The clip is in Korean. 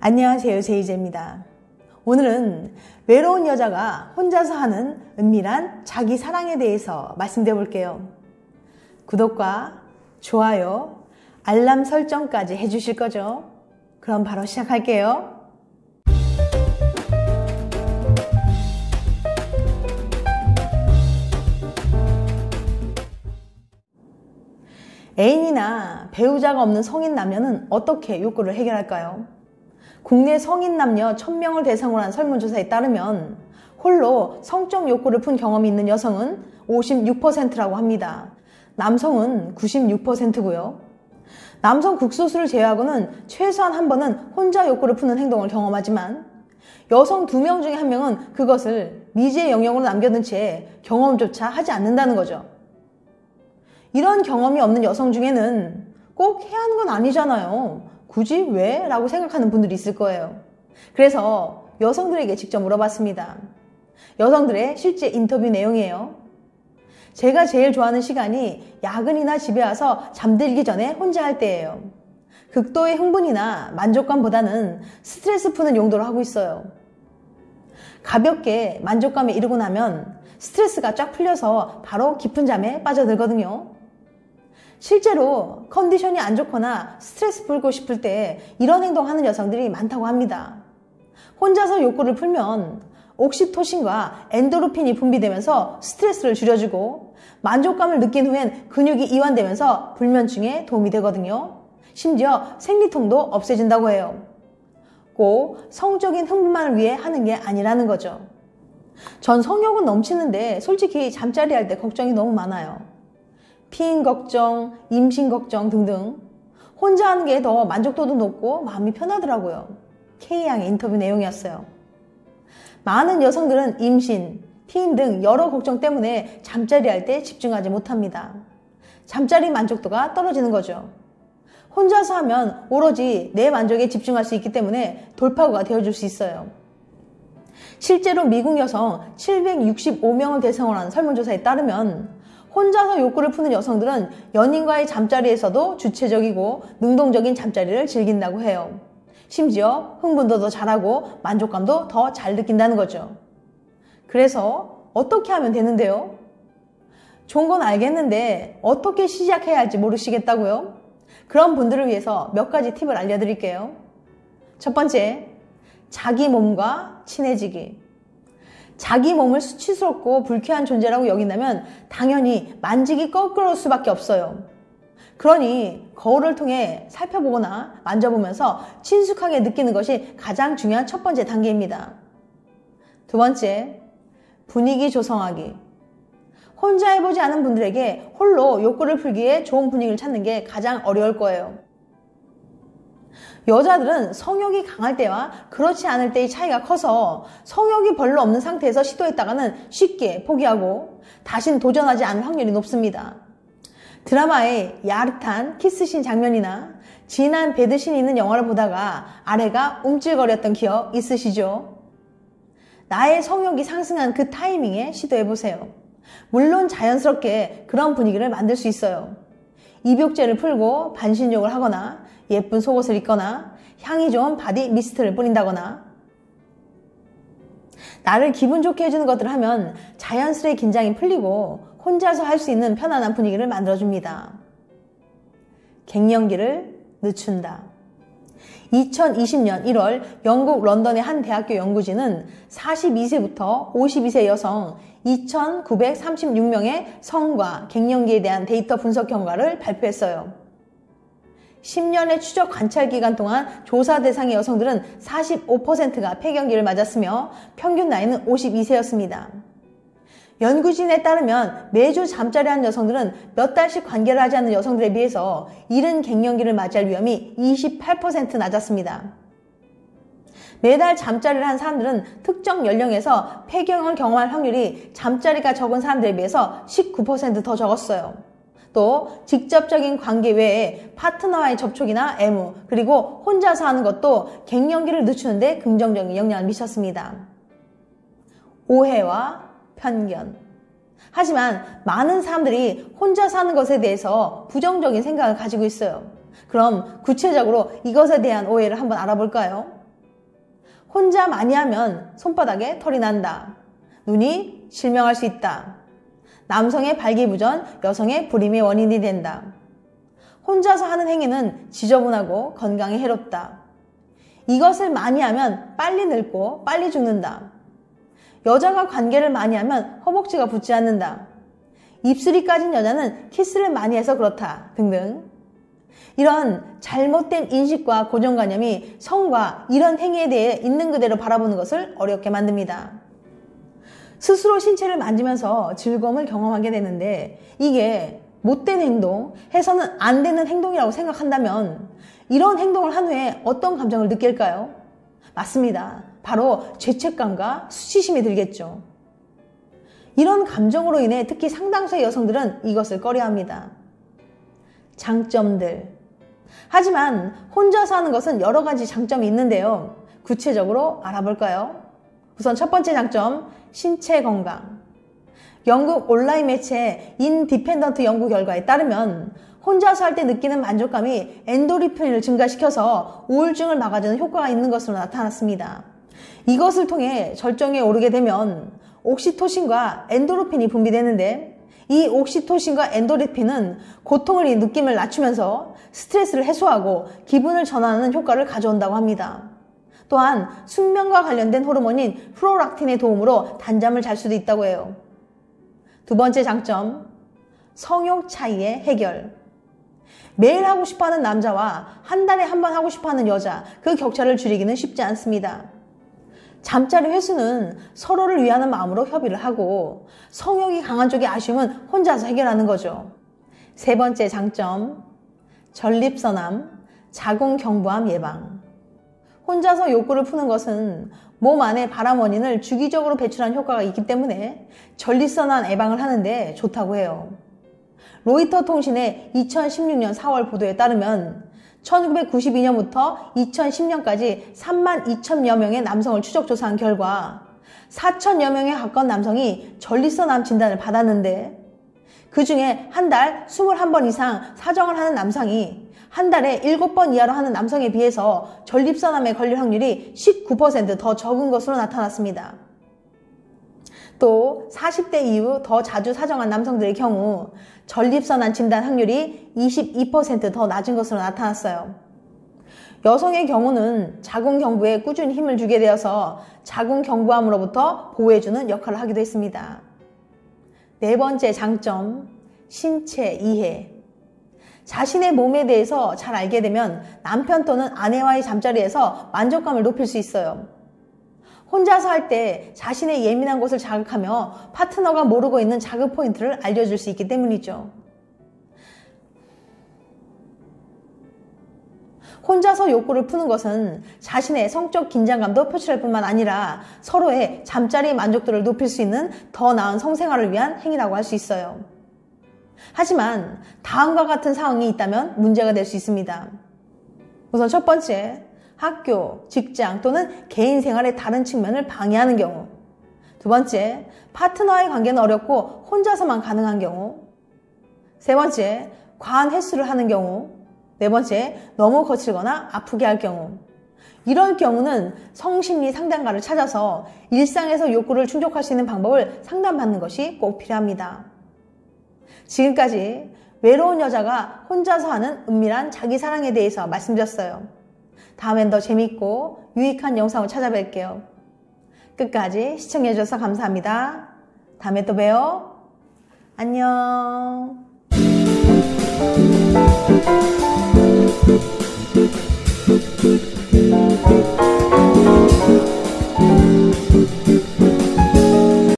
안녕하세요, 제이제입니다. 오늘은 외로운 여자가 혼자서 하는 은밀한 자기 사랑에 대해서 말씀드려 볼게요. 구독과 좋아요, 알람 설정까지 해주실 거죠? 그럼 바로 시작할게요. 애인이나 배우자가 없는 성인 남녀는 어떻게 욕구를 해결할까요? 국내 성인 남녀 1000명을 대상으로 한 설문조사에 따르면 홀로 성적 욕구를 푼 경험이 있는 여성은 56%라고 합니다. 남성은 96%고요. 남성 극소수를 제외하고는 최소한 한 번은 혼자 욕구를 푸는 행동을 경험하지만 여성 2명 중에 1명은 그것을 미지의 영역으로 남겨둔 채 경험조차 하지 않는다는 거죠. 이런 경험이 없는 여성 중에는 꼭 해야 하는 건 아니잖아요. 굳이 왜? 라고 생각하는 분들이 있을 거예요. 그래서 여성들에게 직접 물어봤습니다. 여성들의 실제 인터뷰 내용이에요. 제가 제일 좋아하는 시간이 야근이나 집에 와서 잠들기 전에 혼자 할 때예요. 극도의 흥분이나 만족감보다는 스트레스 푸는 용도로 하고 있어요. 가볍게 만족감에 이르고 나면 스트레스가 쫙 풀려서 바로 깊은 잠에 빠져들거든요. 실제로 컨디션이 안 좋거나 스트레스 풀고 싶을 때 이런 행동하는 여성들이 많다고 합니다. 혼자서 욕구를 풀면 옥시토신과 엔도르핀이 분비되면서 스트레스를 줄여주고 만족감을 느낀 후엔 근육이 이완되면서 불면증에 도움이 되거든요. 심지어 생리통도 없애진다고 해요. 꼭 성적인 흥분만을 위해 하는 게 아니라는 거죠. 전 성욕은 넘치는데 솔직히 잠자리 할 때 걱정이 너무 많아요. 피임 걱정, 임신 걱정 등등 혼자 하는 게 더 만족도도 높고 마음이 편하더라고요. K양의 인터뷰 내용이었어요. 많은 여성들은 임신, 피임 등 여러 걱정 때문에 잠자리 할 때 집중하지 못합니다. 잠자리 만족도가 떨어지는 거죠. 혼자서 하면 오로지 내 만족에 집중할 수 있기 때문에 돌파구가 되어줄 수 있어요. 실제로 미국 여성 765명을 대상으로 한 설문조사에 따르면 혼자서 욕구를 푸는 여성들은 연인과의 잠자리에서도 주체적이고 능동적인 잠자리를 즐긴다고 해요. 심지어 흥분도 더 잘하고 만족감도 더 잘 느낀다는 거죠. 그래서 어떻게 하면 되는데요? 좋은 건 알겠는데 어떻게 시작해야 할지 모르시겠다고요? 그런 분들을 위해서 몇 가지 팁을 알려드릴게요. 첫 번째, 자기 몸과 친해지기. 자기 몸을 수치스럽고 불쾌한 존재라고 여긴다면 당연히 만지기 꺼끄러울 수밖에 없어요. 그러니 거울을 통해 살펴보거나 만져보면서 친숙하게 느끼는 것이 가장 중요한 첫 번째 단계입니다. 두 번째, 분위기 조성하기. 혼자 해보지 않은 분들에게 홀로 욕구를 풀기에 좋은 분위기를 찾는 게 가장 어려울 거예요. 여자들은 성욕이 강할 때와 그렇지 않을 때의 차이가 커서 성욕이 별로 없는 상태에서 시도했다가는 쉽게 포기하고 다신 도전하지 않을 확률이 높습니다. 드라마의 야릇한 키스씬 장면이나 진한 배드신이 있는 영화를 보다가 아래가 움찔거렸던 기억 있으시죠? 나의 성욕이 상승한 그 타이밍에 시도해보세요. 물론 자연스럽게 그런 분위기를 만들 수 있어요. 입욕제를 풀고 반신욕을 하거나 예쁜 속옷을 입거나 향이 좋은 바디 미스트를 뿌린다거나 나를 기분 좋게 해주는 것들을 하면 자연스레 긴장이 풀리고 혼자서 할 수 있는 편안한 분위기를 만들어줍니다. 갱년기를 늦춘다. 2020년 1월 영국 런던의 한 대학교 연구진은 42세부터 52세 여성 2,936명의 성과 갱년기에 대한 데이터 분석 결과를 발표했어요. 10년의 추적 관찰 기간 동안 조사 대상의 여성들은 45%가 폐경기를 맞았으며 평균 나이는 52세였습니다. 연구진에 따르면 매주 잠자리하는 여성들은 몇 달씩 관계를 하지 않는 여성들에 비해서 이른 갱년기를 맞이할 위험이 28% 낮았습니다. 매달 잠자리를 한 사람들은 특정 연령에서 폐경을 경험할 확률이 잠자리가 적은 사람들에 비해서 19% 더 적었어요. 또 직접적인 관계 외에 파트너와의 접촉이나 애무, 그리고 혼자서 하는 것도 갱년기를 늦추는 데 긍정적인 영향을 미쳤습니다. 오해와 편견. 하지만 많은 사람들이 혼자 사는 것에 대해서 부정적인 생각을 가지고 있어요. 그럼 구체적으로 이것에 대한 오해를 한번 알아볼까요? 혼자 많이 하면 손바닥에 털이 난다. 눈이 실명할 수 있다. 남성의 발기부전, 여성의 불임의 원인이 된다. 혼자서 하는 행위는 지저분하고 건강에 해롭다. 이것을 많이 하면 빨리 늙고 빨리 죽는다. 여자가 관계를 많이 하면 허벅지가 붙지 않는다. 입술이 까진 여자는 키스를 많이 해서 그렇다. 등등. 이런 잘못된 인식과 고정관념이 성과 이런 행위에 대해 있는 그대로 바라보는 것을 어렵게 만듭니다. 스스로 신체를 만지면서 즐거움을 경험하게 되는데 이게 못된 행동, 해서는 안 되는 행동이라고 생각한다면 이런 행동을 한 후에 어떤 감정을 느낄까요? 맞습니다. 바로 죄책감과 수치심이 들겠죠. 이런 감정으로 인해 특히 상당수의 여성들은 이것을 꺼려합니다. 장점들. 하지만 혼자서 하는 것은 여러 가지 장점이 있는데요. 구체적으로 알아볼까요? 우선 첫 번째 장점, 신체 건강. 영국 온라인 매체 인디펜던트 연구 결과에 따르면 혼자서 할 때 느끼는 만족감이 엔도르핀을 증가시켜서 우울증을 막아주는 효과가 있는 것으로 나타났습니다. 이것을 통해 절정에 오르게 되면 옥시토신과 엔도르핀이 분비되는데 이 옥시토신과 엔도르핀은 고통을 느낌을 낮추면서 스트레스를 해소하고 기분을 전환하는 효과를 가져온다고 합니다. 또한 숙면과 관련된 호르몬인 프로락틴의 도움으로 단잠을 잘 수도 있다고 해요. 두 번째 장점, 성욕 차이의 해결. 매일 하고 싶어하는 남자와 한 달에 한 번 하고 싶어하는 여자, 그 격차를 줄이기는 쉽지 않습니다. 잠자리 횟수는 서로를 위하는 마음으로 협의를 하고 성욕이 강한 쪽의 아쉬움은 혼자서 해결하는 거죠. 세 번째 장점, 전립선암, 자궁경부암 예방. 혼자서 욕구를 푸는 것은 몸 안에 발암 원인을 주기적으로 배출하는 효과가 있기 때문에 전립선암 예방을 하는데 좋다고 해요. 로이터 통신의 2016년 4월 보도에 따르면 1992년부터 2010년까지 3만 2천여 명의 남성을 추적 조사한 결과 4천여 명에 가까운 남성이 전립선암 진단을 받았는데 그 중에 한 달 21번 이상 사정을 하는 남성이 한 달에 7번 이하로 하는 남성에 비해서 전립선암에 걸릴 확률이 19% 더 적은 것으로 나타났습니다. 또 40대 이후 더 자주 사정한 남성들의 경우 전립선암 진단 확률이 22% 더 낮은 것으로 나타났어요. 여성의 경우는 자궁경부에 꾸준히 힘을 주게 되어서 자궁경부암으로부터 보호해주는 역할을 하기도 했습니다. 네 번째 장점, 신체 이해. 자신의 몸에 대해서 잘 알게 되면 남편 또는 아내와의 잠자리에서 만족감을 높일 수 있어요. 혼자서 할 때 자신의 예민한 곳을 자극하며 파트너가 모르고 있는 자극 포인트를 알려줄 수 있기 때문이죠. 혼자서 욕구를 푸는 것은 자신의 성적 긴장감도 표출할 뿐만 아니라 서로의 잠자리 만족도를 높일 수 있는 더 나은 성생활을 위한 행위라고 할 수 있어요. 하지만 다음과 같은 상황이 있다면 문제가 될 수 있습니다. 우선 첫 번째, 학교, 직장 또는 개인 생활의 다른 측면을 방해하는 경우. 두 번째, 파트너와의 관계는 어렵고 혼자서만 가능한 경우. 세 번째, 과한 횟수를 하는 경우. 네 번째, 너무 거칠거나 아프게 할 경우. 이럴 경우는 성심리 상담가를 찾아서 일상에서 욕구를 충족할 수 있는 방법을 상담받는 것이 꼭 필요합니다. 지금까지 외로운 여자가 혼자서 하는 은밀한 자기 사랑에 대해서 말씀드렸어요. 다음엔 더 재밌고 유익한 영상을 찾아뵐게요. 끝까지 시청해주셔서 감사합니다. 다음에 또 봬요. 안녕.